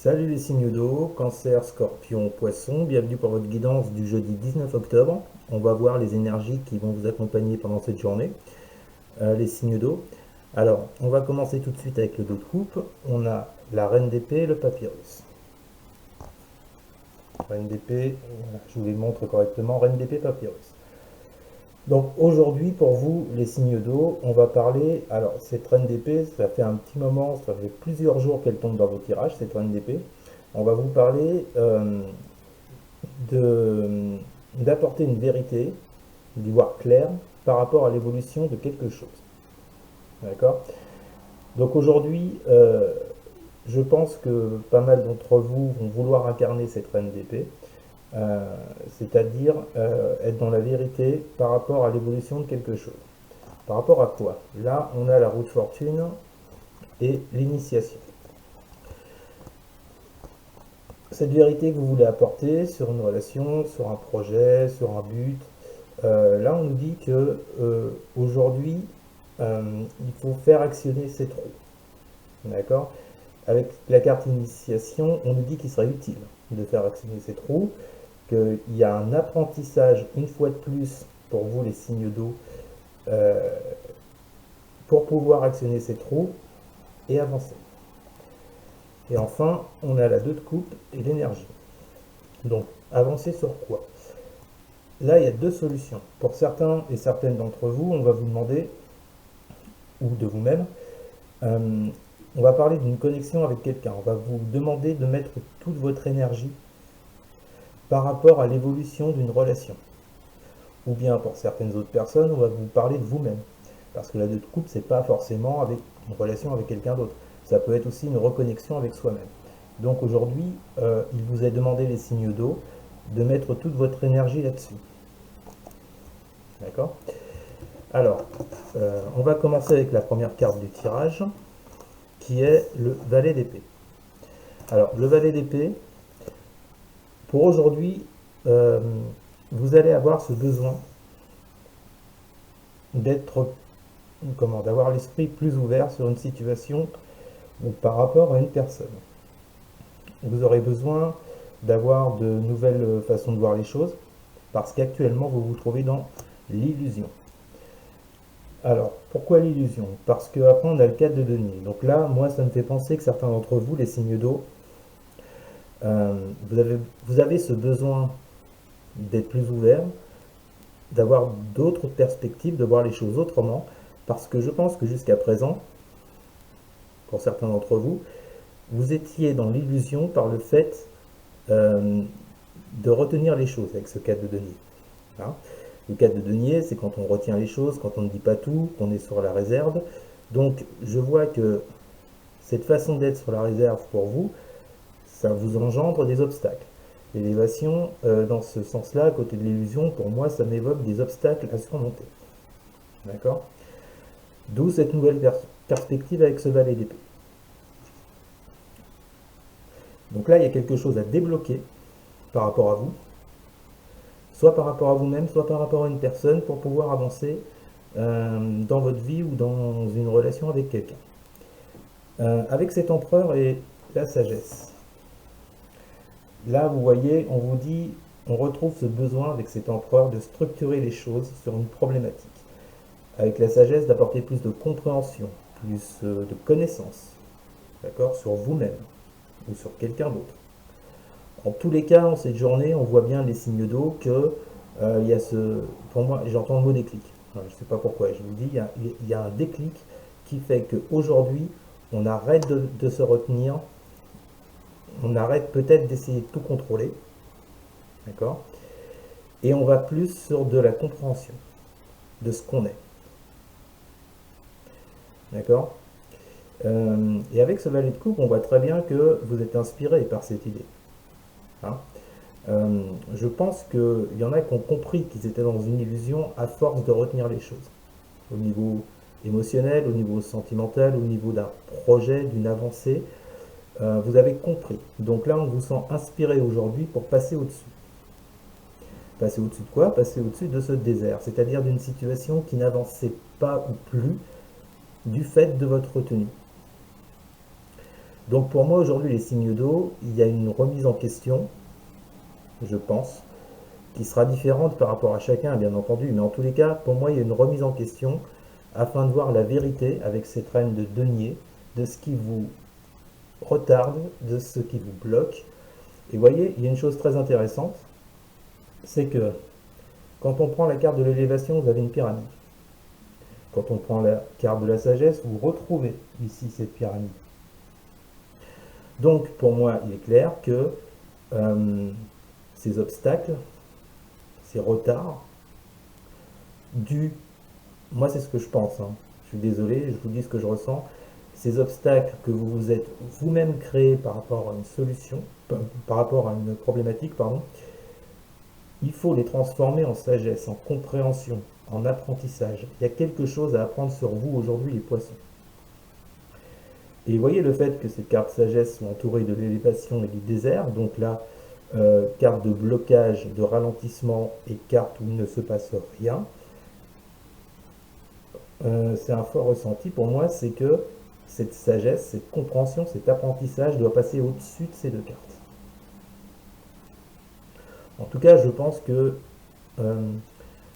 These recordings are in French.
Salut les signes d'eau, Cancer, Scorpion, Poisson, bienvenue pour votre guidance du jeudi 19 octobre. On va voir les énergies qui vont vous accompagner pendant cette journée, les signes d'eau. Alors, on va commencer tout de suite avec le dos de coupe. On a la reine d'épée et le papyrus. Reine d'épée, voilà, je vous les montre correctement, reine d'épée, papyrus. Donc aujourd'hui, pour vous, les signes d'eau, on va parler, alors cette reine d'épée, ça fait un petit moment, ça fait plusieurs jours qu'elle tombe dans vos tirages, cette reine d'épée. On va vous parler d'apporter une vérité, d'y voir clair par rapport à l'évolution de quelque chose. D'accord? Donc aujourd'hui, je pense que pas mal d'entre vous vont vouloir incarner cette reine d'épée, c'est-à-dire être dans la vérité par rapport à l'évolution de quelque chose. Par rapport à quoi? Là, on a la roue de fortune et l'initiation. Cette vérité que vous voulez apporter sur une relation, sur un projet, sur un but, là on nous dit que aujourd'hui il faut faire actionner ces trous. D'accord? Avec la carte initiation, on nous dit qu'il serait utile de faire actionner ces trous, qu'il y a un apprentissage une fois de plus pour vous les signes d'eau pour pouvoir actionner ces trous et avancer. Et enfin, on a la 2 de coupe et l'énergie. Donc, avancer sur quoi? Là, il y a 2 solutions. Pour certains et certaines d'entre vous, on va vous demander, ou de vous-même, on va parler d'une connexion avec quelqu'un. On va vous demander de mettre toute votre énergie par rapport à l'évolution d'une relation. Ou bien, pour certaines autres personnes, on va vous parler de vous-même. Parce que la 2 de coupe, c'est pas forcément avec une relation avec quelqu'un d'autre. Ça peut être aussi une reconnexion avec soi-même. Donc aujourd'hui, il vous est demandé les signes d'eau de mettre toute votre énergie là-dessus. D'accord? Alors, on va commencer avec la première carte du tirage, qui est le valet d'épée. Alors, le valet d'épée, pour aujourd'hui, vous allez avoir ce besoin d'avoir l'esprit plus ouvert sur une situation ou par rapport à une personne. Vous aurez besoin d'avoir de nouvelles façons de voir les choses, parce qu'actuellement, vous vous trouvez dans l'illusion. Alors, pourquoi l'illusion? Parce qu'après, on a le 4 de denier. Donc là, moi, ça me fait penser que certains d'entre vous, les signes d'eau, vous avez ce besoin d'être plus ouvert, d'avoir d'autres perspectives, de voir les choses autrement, parce que je pense que jusqu'à présent, pour certains d'entre vous, vous étiez dans l'illusion par le fait de retenir les choses avec ce 4 de denier. Hein? Le 4 de denier, c'est quand on retient les choses, quand on ne dit pas tout, qu'on est sur la réserve. Donc, je vois que cette façon d'être sur la réserve pour vous, ça vous engendre des obstacles. L'élévation, dans ce sens-là, à côté de l'illusion, pour moi, ça m'évoque des obstacles à surmonter. D'accord? D'où cette nouvelle perspective avec ce valet d'épée. Donc là, il y a quelque chose à débloquer par rapport à vous, soit par rapport à vous-même, soit par rapport à une personne, pour pouvoir avancer dans votre vie ou dans une relation avec quelqu'un. Avec cet empereur et la sagesse. Là, vous voyez, on vous dit, on retrouve ce besoin avec cet empereur de structurer les choses sur une problématique. Avec la sagesse, d'apporter plus de compréhension, plus de connaissances, d'accord, sur vous-même ou sur quelqu'un d'autre. En tous les cas, en cette journée, on voit bien les signes d'eau que il y a pour moi, j'entends le mot déclic. Enfin, je ne sais pas pourquoi, je vous dis, il y a un déclic qui fait qu'aujourd'hui, on arrête de se retenir, on arrête peut-être d'essayer de tout contrôler, d'accord, et on va plus sur de la compréhension de ce qu'on est, d'accord. Et avec ce valet de coupe, on voit très bien que vous êtes inspiré par cette idée. Hein. Je pense qu'il y en a qui ont compris qu'ils étaient dans une illusion à force de retenir les choses. Au niveau émotionnel, au niveau sentimental, au niveau d'un projet, d'une avancée, vous avez compris. Donc là, on vous sent inspiré aujourd'hui pour passer au-dessus. Passer au-dessus de quoi? Passer au-dessus de ce désert, c'est-à-dire d'une situation qui n'avançait pas ou plus du fait de votre retenue. Donc pour moi aujourd'hui les signes d'eau, il y a une remise en question, je pense, qui sera différente par rapport à chacun bien entendu, mais en tous les cas pour moi il y a une remise en question afin de voir la vérité avec cette reine de denier, de ce qui vous retarde, de ce qui vous bloque. Et vous voyez, il y a une chose très intéressante, c'est que quand on prend la carte de l'élévation, vous avez une pyramide. Quand on prend la carte de la sagesse, vous retrouvez ici cette pyramide. Donc pour moi, il est clair que ces obstacles, ces retards, moi c'est ce que je pense, hein. Je suis désolé, je vous dis ce que je ressens, ces obstacles que vous vous êtes vous-même créés par rapport à une solution, par rapport à une problématique, pardon, il faut les transformer en sagesse, en compréhension, en apprentissage. Il y a quelque chose à apprendre sur vous aujourd'hui, les poissons. Et vous voyez le fait que ces cartes sagesse sont entourées de l'élévation et du désert, donc là, carte de blocage, de ralentissement et carte où il ne se passe rien. C'est un fort ressenti pour moi, c'est que cette sagesse, cette compréhension, cet apprentissage doit passer au-dessus de ces deux cartes. En tout cas, je pense que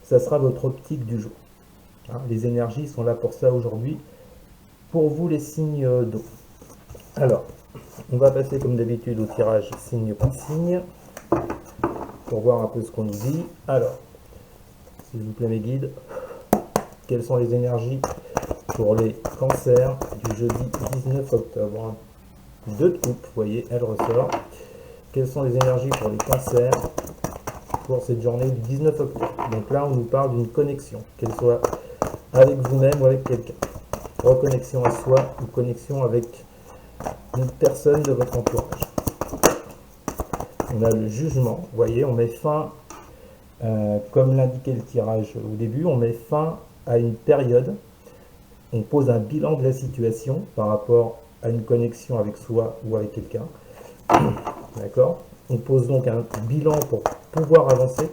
ça sera votre optique du jour. Hein, les énergies sont là pour ça aujourd'hui. Pour vous, les signes d'eau. Alors, on va passer comme d'habitude au tirage signe par signe pour voir un peu ce qu'on nous dit. Alors, s'il vous plaît mes guides, quelles sont les énergies pour les cancers du jeudi 19 octobre? Deux de coupe, vous voyez, elle ressort. Quelles sont les énergies pour les cancers pour cette journée du 19 octobre? Donc là, on nous parle d'une connexion, qu'elle soit avec vous-même ou avec quelqu'un. Reconnexion à soi ou connexion avec une personne de votre entourage. On a le jugement, vous voyez, on met fin, comme l'indiquait le tirage au début, on met fin à une période, on pose un bilan de la situation par rapport à une connexion avec soi ou avec quelqu'un. D'accord? On pose donc un bilan pour pouvoir avancer,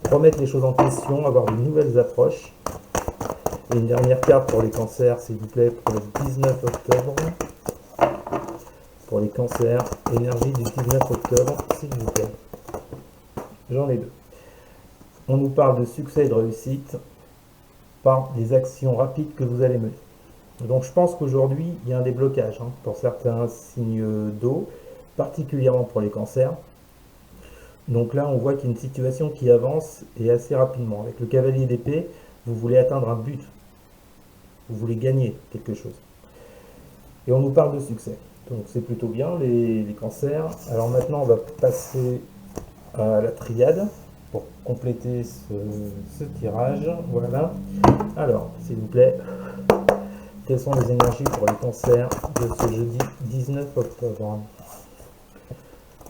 remettre les choses en question, avoir de nouvelles approches. Et une dernière carte pour les cancers, s'il vous plaît, pour le 19 octobre. Pour les cancers, énergie du 19 octobre, s'il vous plaît. J'en ai deux. On nous parle de succès et de réussite par les actions rapides que vous allez mener. Donc je pense qu'aujourd'hui, il y a un déblocage pour certains signes d'eau, particulièrement pour les cancers. Donc là, on voit qu'il y a une situation qui avance et assez rapidement. Avec le cavalier d'épée, vous voulez atteindre un but. Vous voulez gagner quelque chose. Et on nous parle de succès. Donc c'est plutôt bien, les cancers. Alors maintenant, on va passer à la triade pour compléter ce tirage. Voilà. Alors, s'il vous plaît, quelles sont les énergies pour les cancers de ce jeudi 19 octobre?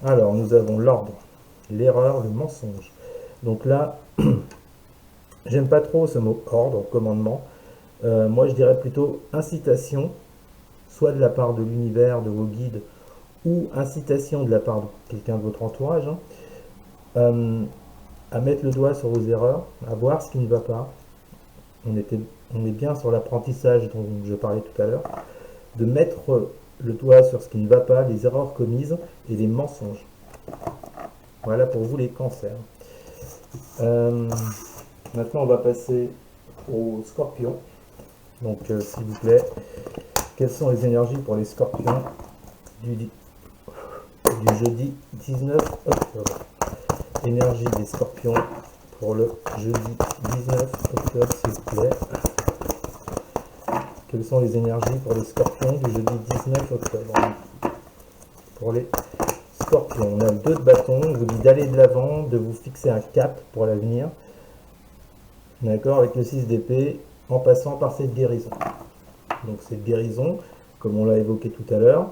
Alors, nous avons l'ordre, l'erreur, le mensonge. Donc là, j'aime pas trop ce mot ordre, commandement. Moi, je dirais plutôt incitation, soit de la part de l'univers, de vos guides, ou incitation de la part de quelqu'un de votre entourage, à mettre le doigt sur vos erreurs, à voir ce qui ne va pas. On est bien sur l'apprentissage dont je parlais tout à l'heure, de mettre le doigt sur ce qui ne va pas, les erreurs commises et les mensonges. Voilà pour vous les cancers. Maintenant, on va passer aux scorpions. Donc, s'il vous plaît, quelles sont les énergies pour les scorpions du jeudi 19 octobre? Énergie des scorpions pour le jeudi 19 octobre, s'il vous plaît. Quelles sont les énergies pour les scorpions du jeudi 19 octobre? Pour les scorpions, on a le 2 de bâton, on vous dit d'aller de l'avant, de vous fixer un cap pour l'avenir. D'accord, avec le 6 d'épée, en passant par cette guérison. Donc cette guérison, comme on l'a évoqué tout à l'heure,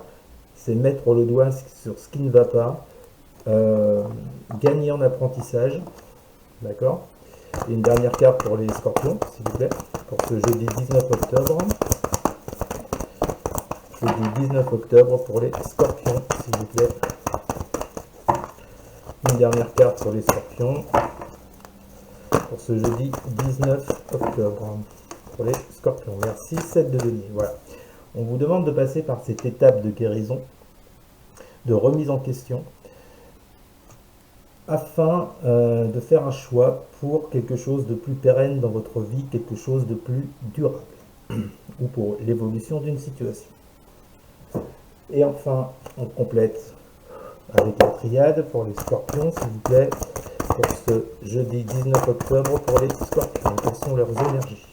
c'est mettre le doigt sur ce qui ne va pas, gagner en apprentissage. D'accord. Et une dernière carte pour les scorpions, s'il vous plaît, pour ce jeudi 19 octobre. Jeudi 19 octobre pour les scorpions, s'il vous plaît. Une dernière carte pour les scorpions pour ce jeudi 19 octobre pour les scorpions. Merci, 7 de denier. Voilà. On vous demande de passer par cette étape de guérison, de remise en question, afin de faire un choix pour quelque chose de plus pérenne dans votre vie, quelque chose de plus durable, ou pour l'évolution d'une situation. Et enfin, on complète avec la triade pour les scorpions, s'il vous plaît, pour ce jeudi 19 octobre pour les scorpions. Quelles sont leurs énergies?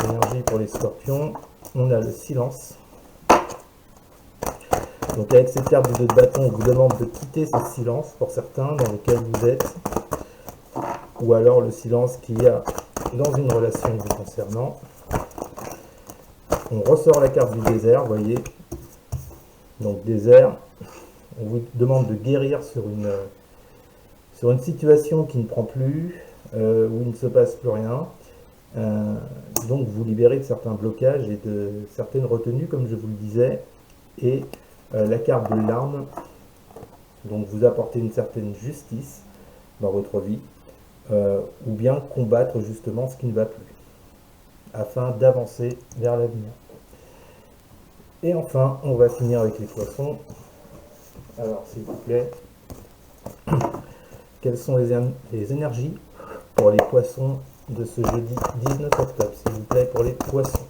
Énergie pour les scorpions, on a le silence. Donc avec cette carte du 2 de bâton, on vous demande de quitter ce silence pour certains dans lequel vous êtes, ou alors le silence qu'il y a dans une relation vous concernant. On ressort la carte du désert, vous voyez. Donc désert, on vous demande de guérir sur une situation qui ne prend plus, où il ne se passe plus rien. Donc vous libérez de certains blocages et de certaines retenues, comme je vous le disais. Et la carte de l'arme, donc vous apportez une certaine justice dans votre vie, ou bien combattre justement ce qui ne va plus, afin d'avancer vers l'avenir. Et enfin, on va finir avec les poissons. Alors, s'il vous plaît, quelles sont les énergies pour les poissons de ce jeudi 19 octobre, s'il vous plaît, pour les poissons?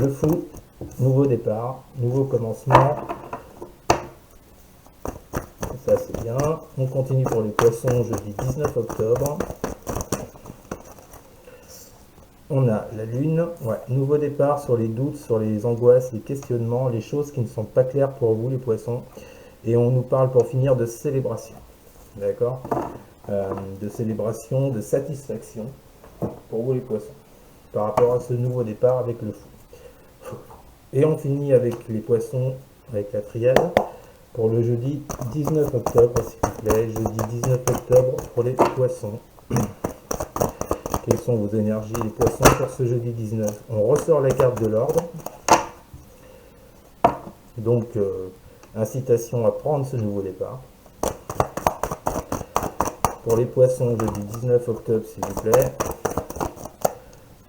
Le fou, nouveau départ, nouveau commencement. Ça, c'est bien. On continue pour les poissons jeudi 19 octobre. On a la lune, ouais, nouveau départ sur les doutes, sur les angoisses, les questionnements, les choses qui ne sont pas claires pour vous les poissons. Et on nous parle pour finir de célébration, d'accord, de célébration, de satisfaction pour vous les poissons, par rapport à ce nouveau départ avec le fou. Et on finit avec les poissons, avec la triade, pour le jeudi 19 octobre, s'il vous plaît, jeudi 19 octobre pour les poissons. Quelles sont vos énergies, les poissons, pour ce jeudi 19? On ressort la carte de l'ordre. Donc, incitation à prendre ce nouveau départ. Pour les poissons, jeudi 19 octobre, s'il vous plaît,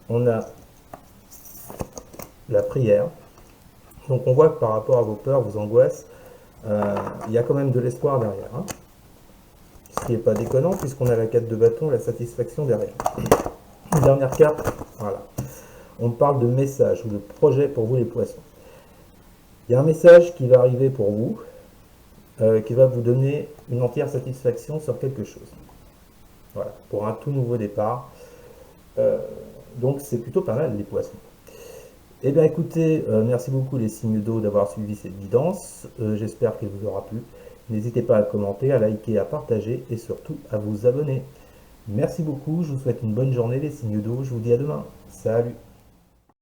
on a la prière. Donc, on voit que par rapport à vos peurs, vos angoisses, il y a quand même de l'espoir derrière. Hein, ce qui n'est pas déconnant, puisqu'on a la carte de bâton, la satisfaction derrière. Une dernière carte, voilà. On parle de message ou de projet pour vous les poissons. Il y a un message qui va arriver pour vous, qui va vous donner une entière satisfaction sur quelque chose. Voilà, pour un tout nouveau départ. Donc c'est plutôt pas mal les poissons. Eh bien écoutez, merci beaucoup les signes d'eau d'avoir suivi cette guidance. J'espère qu'elle vous aura plu. N'hésitez pas à commenter, à liker, à partager et surtout à vous abonner. Merci beaucoup, je vous souhaite une bonne journée les signes d'eau, je vous dis à demain. Salut!